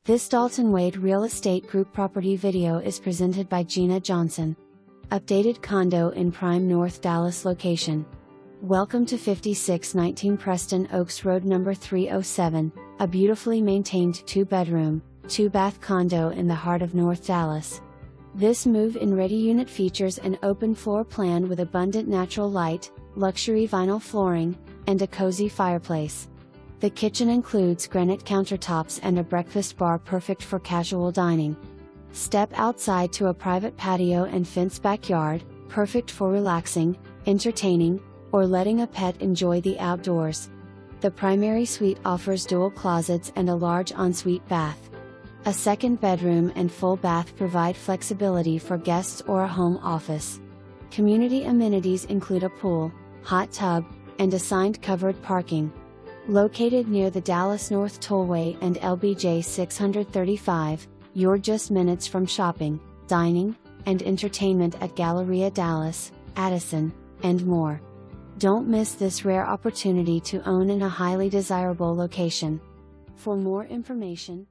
This Dalton Wade Real Estate Group property video is presented by Gina Johnson. Updated condo in prime North Dallas location. Welcome to 5619 Preston Oaks Road number 307, a beautifully maintained 2-bedroom, 2-bath condo in the heart of North Dallas. This move-in ready unit features an open floor plan with abundant natural light, luxury vinyl flooring, and a cozy fireplace. The kitchen includes granite countertops and a breakfast bar perfect for casual dining. Step outside to a private patio and fenced backyard, perfect for relaxing, entertaining, or letting a pet enjoy the outdoors. The primary suite offers dual closets and a large ensuite bath. A second bedroom and full bath provide flexibility for guests or a home office. Community amenities include a pool, hot tub, and assigned covered parking. Located near the Dallas North Tollway and LBJ 635, you're just minutes from shopping, dining, and entertainment at Galleria Dallas, Addison, and more. Don't miss this rare opportunity to own in a highly desirable location. For more information,